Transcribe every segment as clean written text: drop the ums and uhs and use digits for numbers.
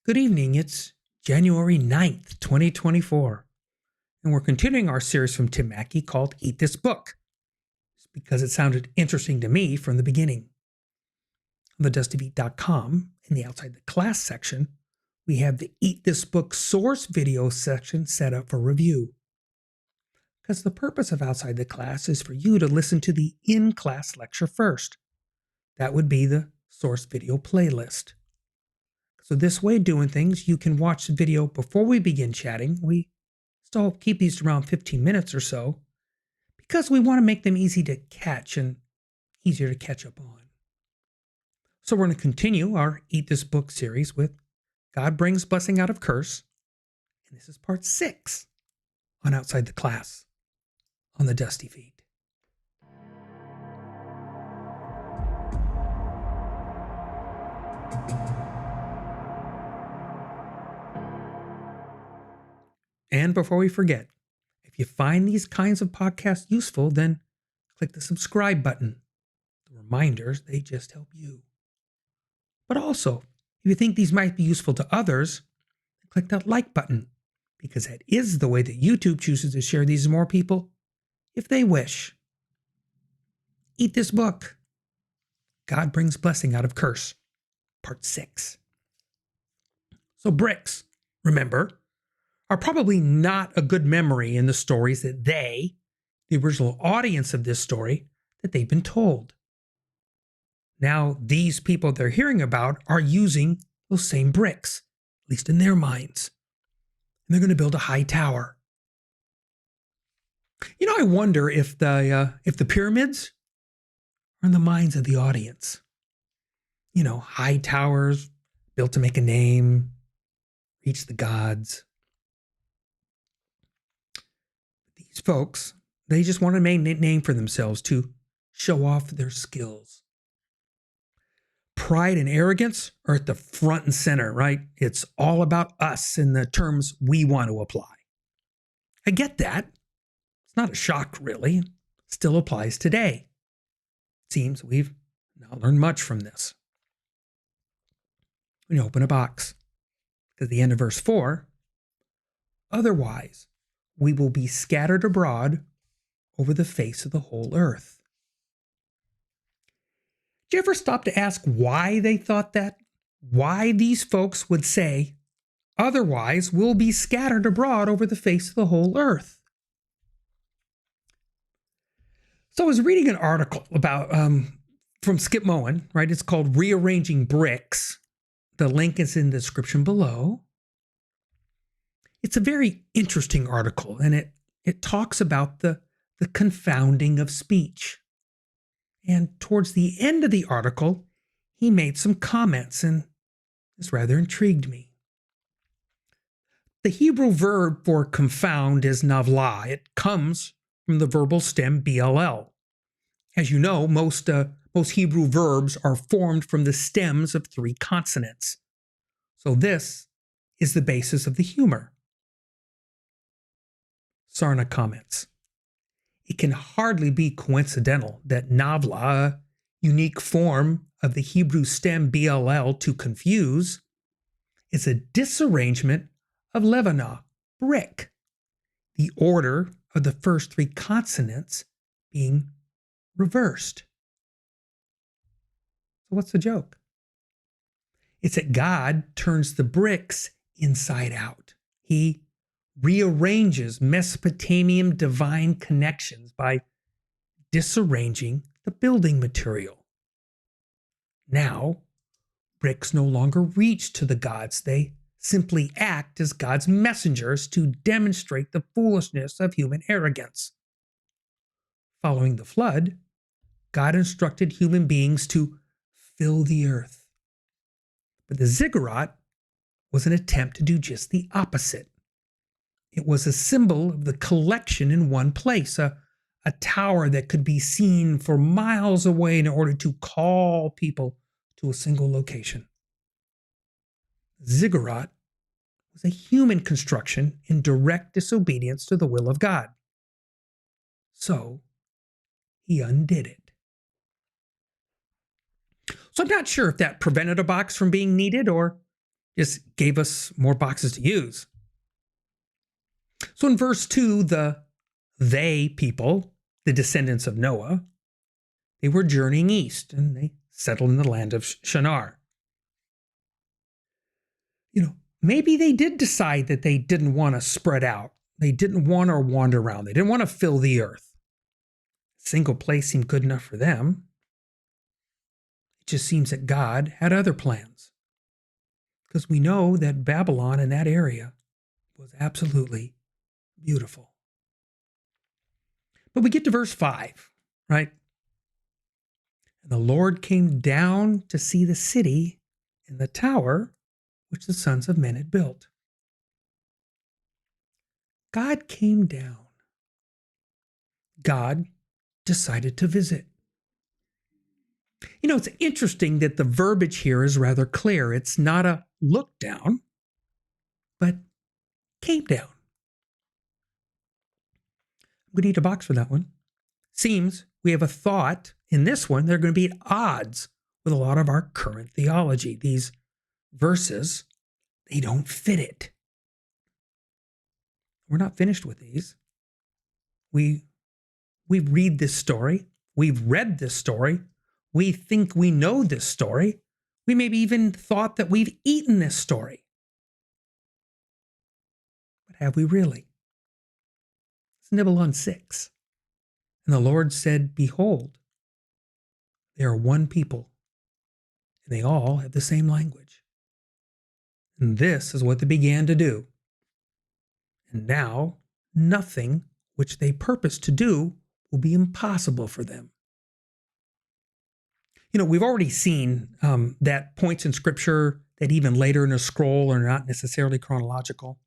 Good evening. It's January 9th, 2024, and we're continuing our series from Mackie called Eat This Book. It's because it sounded interesting to me from the beginning. On TheDustyFeet.com, in the Outside the Class section, we have the Eat This Book source video section set up for review. Because the purpose of Outside the Class is for you to listen to the in-class lecture first. That would be the source video playlist. So this way of doing things, you can watch the video before we begin chatting. We still keep these around 15 minutes or so because we want to make them easy to catch and easier to catch up on. So we're going to continue our Eat This Book series with God Brings Blessing Out of Curse. And this is part 6 on Outside the Class on the Dusty Feet. And before we forget, if you find these kinds of podcasts useful, then click the subscribe button. The reminders, they just help you. But also, if you think these might be useful to others, click that like button, because that is the way that YouTube chooses to share these to more people if they wish. Eat This Book. God Brings Blessing Out of Curse, part 6. So bricks, remember, are probably not a good memory in the stories that they, the original audience of this story, that they've been told. Now, these people they're hearing about are using those same bricks, at least in their minds. And they're going to build a high tower. You know, I wonder if the pyramids are in the minds of the audience. You know, high towers built to make a name, reach the gods. These folks, they just want to make a name for themselves to show off their skills. Pride and arrogance are at the front and center, right? It's all about us and the terms we want to apply. I get that. It's not a shock, really. It still applies today. It seems we've not learned much from this. When you open a box, at the end of verse 4, otherwise, we will be scattered abroad over the face of the whole earth. Did you ever stop to ask why they thought that? Why these folks would say, otherwise we'll be scattered abroad over the face of the whole earth? So I was reading an article about from Skip Moen, right? It's called Rearranging Bricks. The link is in the description below. It's a very interesting article, and it talks about the confounding of speech. And towards the end of the article, he made some comments, and this rather intrigued me. The Hebrew verb for confound is navla. It comes from the verbal stem bll. As you know, most Hebrew verbs are formed from the stems of 3 consonants. So this is the basis of the humor. Sarna comments, it can hardly be coincidental that navla, a unique form of the Hebrew stem bll to confuse, is a disarrangement of levana, brick, the order of the first 3 consonants being reversed. So what's the joke? It's that God turns the bricks inside out. He rearranges Mesopotamian divine connections by disarranging the building material. Now, bricks no longer reach to the gods. They simply act as God's messengers to demonstrate the foolishness of human arrogance. Following the flood, God instructed human beings to fill the earth. But the ziggurat was an attempt to do just the opposite. It was a symbol of the collection in one place, a tower that could be seen for miles away in order to call people to a single location. Ziggurat was a human construction in direct disobedience to the will of God. So he undid it. So I'm not sure if that prevented a box from being needed or just gave us more boxes to use. So in verse 2, they people, the descendants of Noah, they were journeying east and they settled in the land of Shinar. Maybe they did decide that they didn't want to spread out. They didn't want to wander around. They didn't want to fill the earth. A single place seemed good enough for them. It just seems that God had other plans. Because we know that Babylon in that area was absolutely beautiful. But we get to verse 5, right? And the Lord came down to see the city and the tower which the sons of men had built. God came down. God decided to visit. It's interesting that the verbiage here is rather clear. It's not a look down, but came down. I'm going to need a box for that one. Seems we have a thought in this one that are going to be at odds with a lot of our current theology. These verses, they don't fit it. We're not finished with these. We read this story. We've read this story. We think we know this story. We maybe even thought that we've eaten this story. But have we really? Let's nibble on 6. And the Lord said, behold, they are one people, and they all have the same language. And this is what they began to do. And now nothing which they purpose to do will be impossible for them. We've already seen that points in Scripture that even later in a scroll are not necessarily chronological.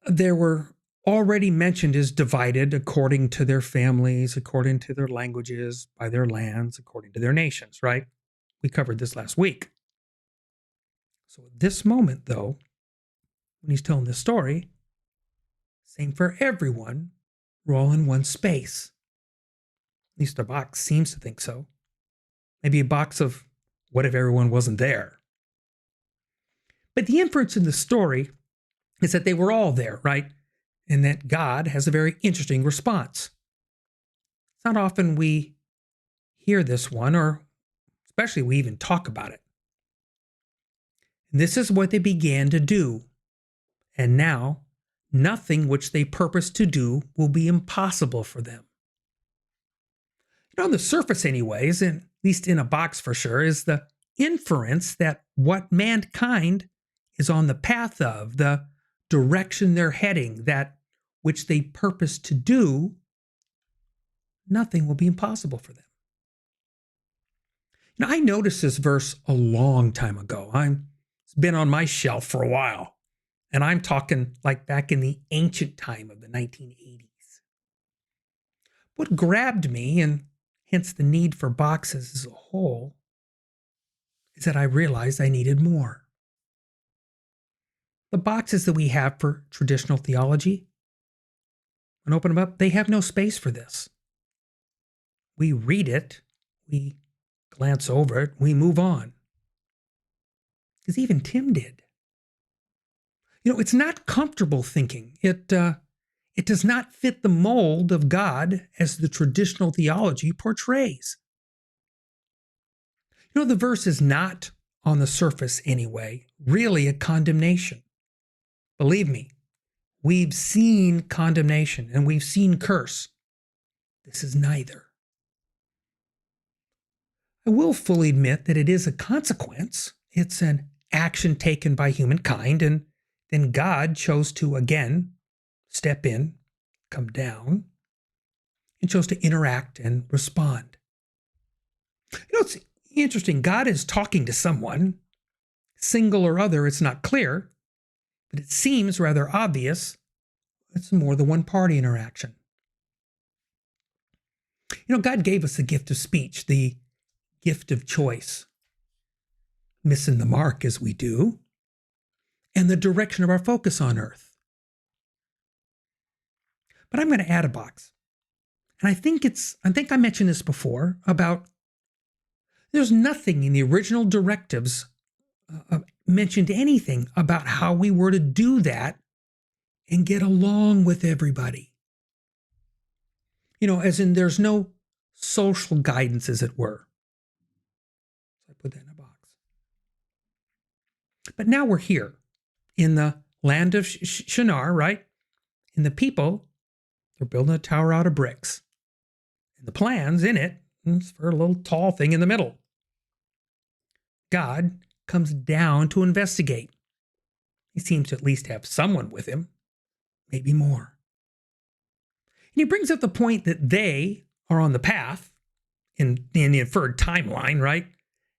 There were already mentioned as divided according to their families, according to their languages, by their lands, according to their nations, right? We covered this last week. So at this moment, though, when he's telling this story, same for everyone, we're all in one space. At least our box seems to think so. Maybe a box of what if everyone wasn't there? But the inference in the story is that they were all there, right? And that God has a very interesting response. It's not often we hear this one, or especially we even talk about it. And this is what they began to do. And now, nothing which they purpose to do will be impossible for them. On the surface anyways, and at least in a box for sure, is the inference that what mankind is on the path of, the direction they're heading, that which they purpose to do, nothing will be impossible for them. I noticed this verse a long time ago. It's been on my shelf for a while. And I'm talking like back in the ancient time of the 1980s. What grabbed me, and hence the need for boxes as a whole, is that I realized I needed more. The boxes that we have for traditional theology, when I open them up, they have no space for this. We read it, we glance over it, we move on. Because even Tim did. It's not comfortable thinking. It does not fit the mold of God as the traditional theology portrays. The verse is not, on the surface anyway, really a condemnation. Believe me, we've seen condemnation and we've seen curse. This is neither. I will fully admit that it is a consequence. It's an action taken by humankind, and then God chose to again step in, come down, and chose to interact and respond. It's interesting. God is talking to someone, single or other, it's not clear, but it seems rather obvious it's more the one-party interaction. God gave us the gift of speech, the gift of choice, missing the mark as we do, and the direction of our focus on earth. But I'm going to add a box. And I think I mentioned this before about there's nothing in the original directives mentioned anything about how we were to do that and get along with everybody. As in there's no social guidance, as it were. So I put that in a box. But now we're here in the land of Shinar, right? And the people, they're building a tower out of bricks. And the plan's in it is for a little tall thing in the middle. God comes down to investigate. He seems to at least have someone with him, maybe more. And he brings up the point that they are on the path in the inferred timeline, right?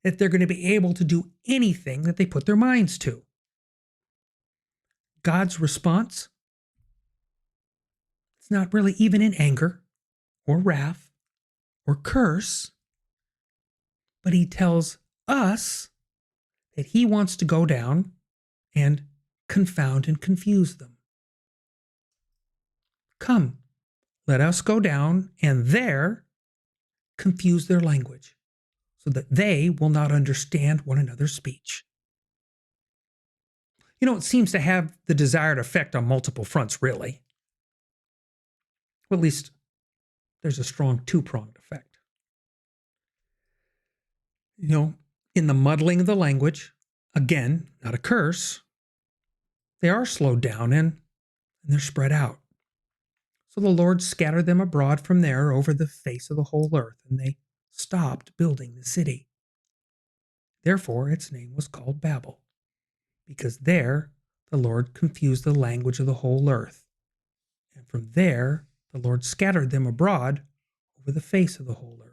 That they're going to be able to do anything that they put their minds to. God's response? It's not really even in anger or wrath or curse, but he tells us that he wants to go down and confound and confuse them. Come, let us go down and there confuse their language so that they will not understand one another's speech. It seems to have the desired effect on multiple fronts, really. Well, at least there's a strong two-pronged effect. In the muddling of the language, again, not a curse, they are slowed down and they're spread out. So the Lord scattered them abroad from there over the face of the whole earth, and they stopped building the city. Therefore, its name was called Babel, because there the Lord confused the language of the whole earth. And from there, the Lord scattered them abroad over the face of the whole earth.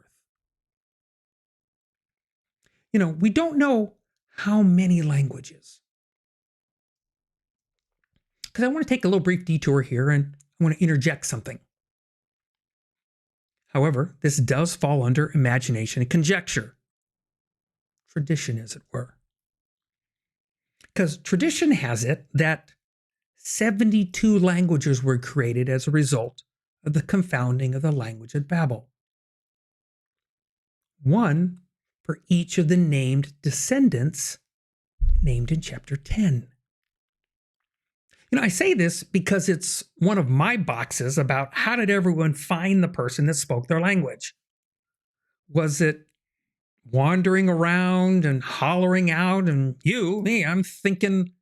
We don't know how many languages. Because I want to take a little brief detour here and I want to interject something. However, this does fall under imagination and conjecture. Tradition, as it were. Because tradition has it that 72 languages were created as a result of the confounding of the language at Babel. One for each of the named descendants named in chapter 10. I say this because it's one of my boxes about how did everyone find the person that spoke their language? Was it wandering around and hollering out and me, I'm thinking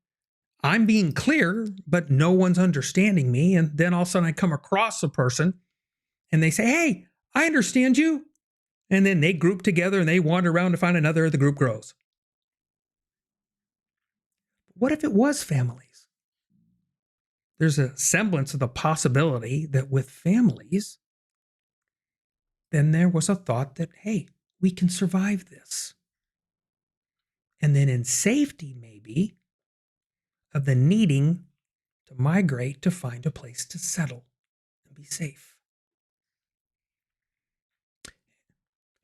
I'm being clear, but no one's understanding me. And then all of a sudden I come across a person and they say, hey, I understand you. And then they group together and they wander around to find another, the group grows. What if it was families? There's a semblance of the possibility that with families, then there was a thought that, hey, we can survive this. And then in safety, maybe, of the needing to migrate to find a place to settle and be safe.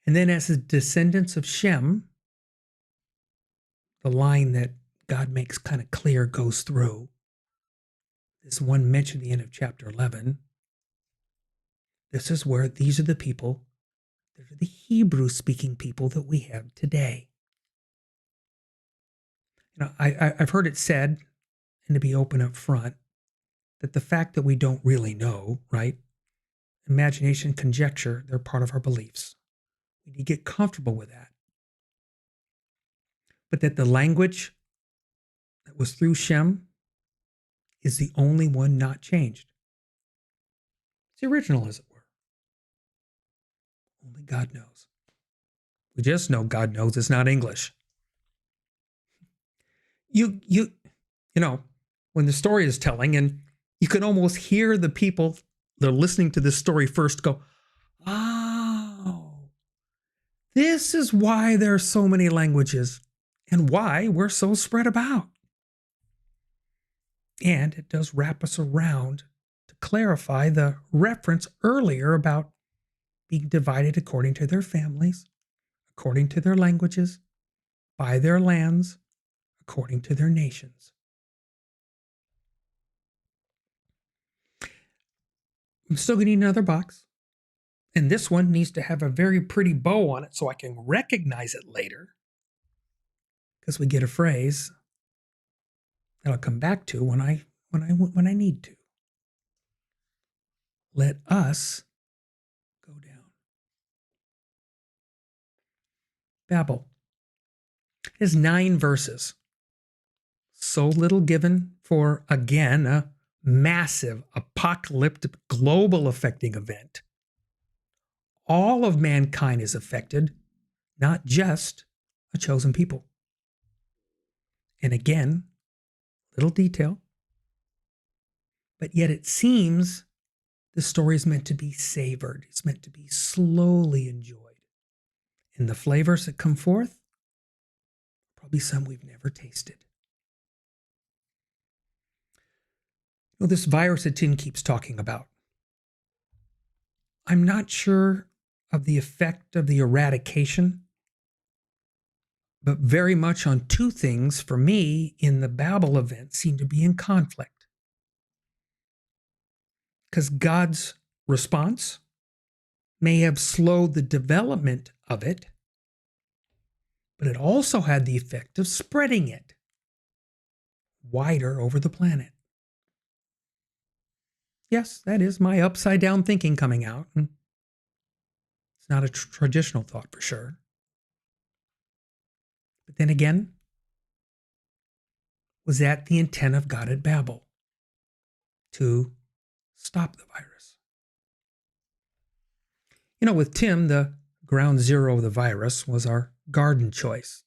And then as the descendants of Shem, the line that God makes kind of clear goes through, this one mentioned at the end of chapter 11, this is where these are the people that are the Hebrew-speaking people that we have today. I've heard it said, and to be open up front, that the fact that we don't really know, right? Imagination, conjecture, they're part of our beliefs. We need to get comfortable with that. But that the language that was through Shem is the only one not changed. It's the original, as it were. Only God knows. We just know God knows it's not English. You know, when the story is telling, and you can almost hear the people that are listening to this story first go, oh, this is why there are so many languages and why we're so spread about. And it does wrap us around to clarify the reference earlier about being divided according to their families, according to their languages, by their lands, according to their nations. I'm still going to need another box. And this one needs to have a very pretty bow on it so I can recognize it later. because we get a phrase that I'll come back to when I need to. Let us go down. Babel is 9 verses. So little given for, again, a massive apocalyptic global affecting event. All of mankind is affected, not just a chosen people. And again, little detail, but yet it seems the story is meant to be savored. It's meant to be slowly enjoyed. And the flavors that come forth, probably some we've never tasted. You know, this virus that Tim keeps talking about, I'm not sure of the effect of the eradication, but very much on 2 things for me in the Babel event seem to be in conflict. Because God's response may have slowed the development of it, but it also had the effect of spreading it wider over the planet. Yes, that is my upside down thinking coming out. It's not a traditional thought for sure. But then again, was that the intent of God at Babel? To stop the virus? You know, with Tim, the ground zero of the virus was our garden choice.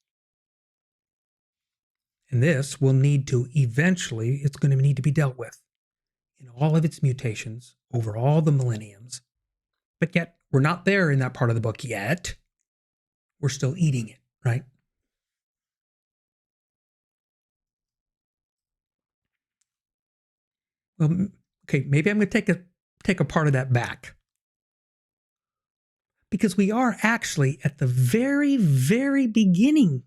And this will need to eventually, it's going to need to be dealt with in all of its mutations over all the millenniums. But yet, we're not there in that part of the book yet. We're still eating it, right? Well, okay, maybe I'm going to take a part of that back. Because we are actually at the very, very beginning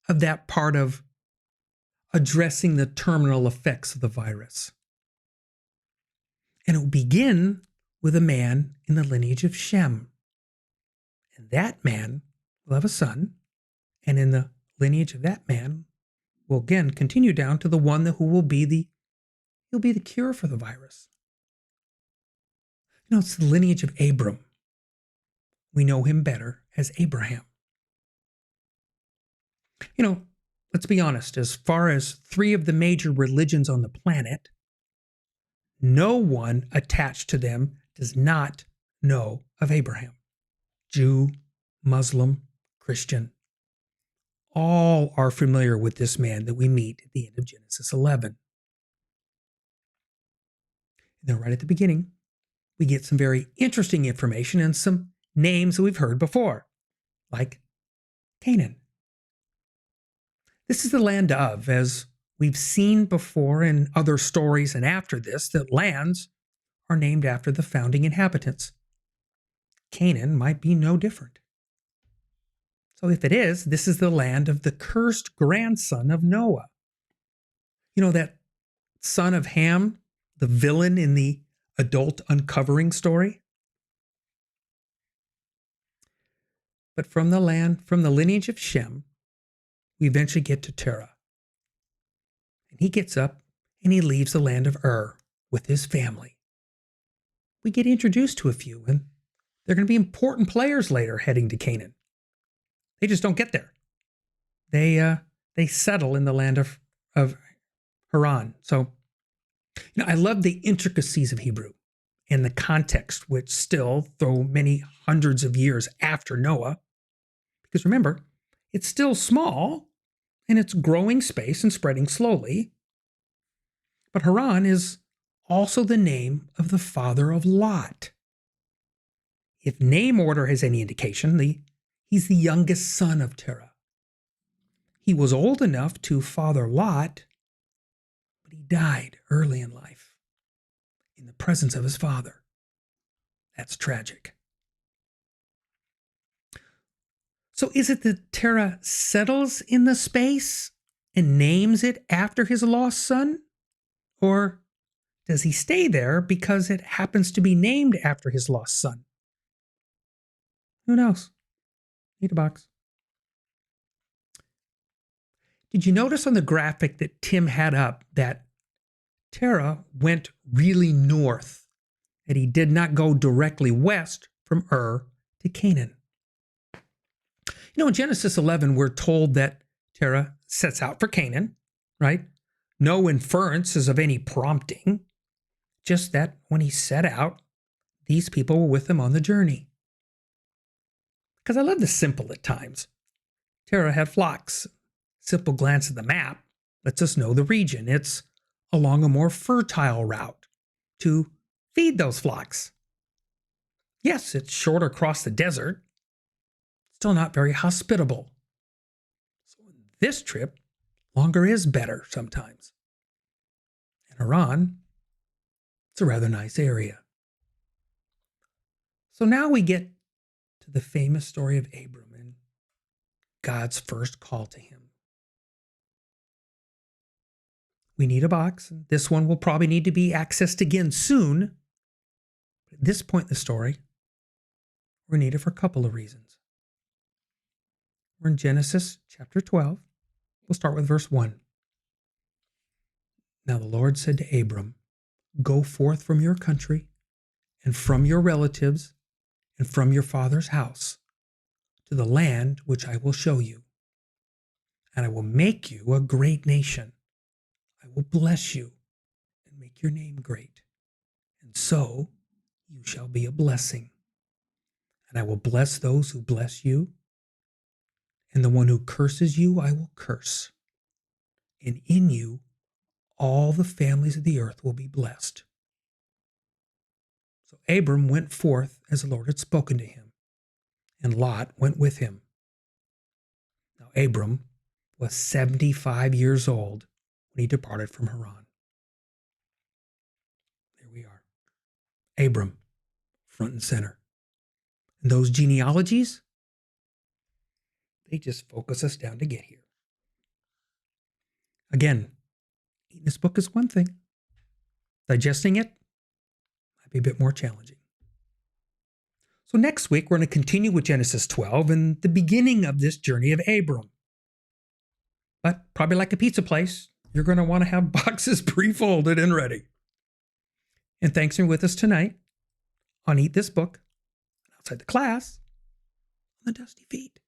of that part of addressing the terminal effects of the virus. And it will begin with a man in the lineage of Shem. And that man will have a son, and in the lineage of that man will again continue down to the one who will be he'll be the cure for the virus. You know, it's the lineage of Abram. We know him better as Abraham. You know, let's be honest, as far as 3 of the major religions on the planet, no one attached to them does not know of Abraham. Jew, Muslim, Christian, all are familiar with this man that we meet at the end of Genesis 11. And then right at the beginning, we get some very interesting information and some names that we've heard before, like Canaan. This is the land of, as we've seen before in other stories and after this, that lands are named after the founding inhabitants. Canaan might be no different. So if it is, this is the land of the cursed grandson of Noah. You know, that son of Ham, the villain in the adult uncovering story? But from the lineage of Shem, we eventually get to Terah. And he gets up and he leaves the land of Ur with his family. We get introduced to a few, and they're going to be important players later heading to Canaan. They just don't get there. They settle in the land of Haran. So, you know, I love the intricacies of Hebrew and the context, which still, though many hundreds of years after Noah, because remember, it's still small and it's growing space and spreading slowly. But Haran is also the name of the father of Lot. If name order has any indication, he's the youngest son of Terah. He was old enough to father Lot, but he died early in life in the presence of his father. That's tragic. So is it that Terah settles in the space and names it after his lost son? Or does he stay there because it happens to be named after his lost son? Who knows? Need a box. Did you notice on the graphic that Tim had up that Terah went really north, that he did not go directly west from Ur to Canaan? In Genesis 11, we're told that Terah sets out for Canaan, right? No inferences of any prompting, just that when he set out, these people were with him on the journey. Because I love the simple at times. Terah had flocks. Simple glance at the map lets us know the region. It's along a more fertile route to feed those flocks. Yes, it's short across the desert, still not very hospitable. So this trip, longer is better sometimes. And Haran, it's a rather nice area. So now we get to the famous story of Abram and God's first call to him. We need a box. This one will probably need to be accessed again soon. But at this point in the story, we're needed for a couple of reasons. We're in Genesis chapter 12. We'll start with verse 1. Now the Lord said to Abram, "Go forth from your country and from your relatives and from your father's house to the land which I will show you. And I will make you a great nation. I will bless you and make your name great. And so you shall be a blessing. And I will bless those who bless you. And the one who curses you, I will curse. And in you, all the families of the earth will be blessed." So Abram went forth as the Lord had spoken to him, and Lot went with him. Now Abram was 75 years old when he departed from Haran. There we are. Abram, front and center. And those genealogies, they just focus us down to get here. Again, eating this book is one thing. Digesting it might be a bit more challenging. So next week, we're going to continue with Genesis 12 and the beginning of this journey of Abram. But probably like a pizza place, you're going to want to have boxes pre-folded and ready. And thanks for being with us tonight on Eat This Book, outside the class, on the Dusty Feet.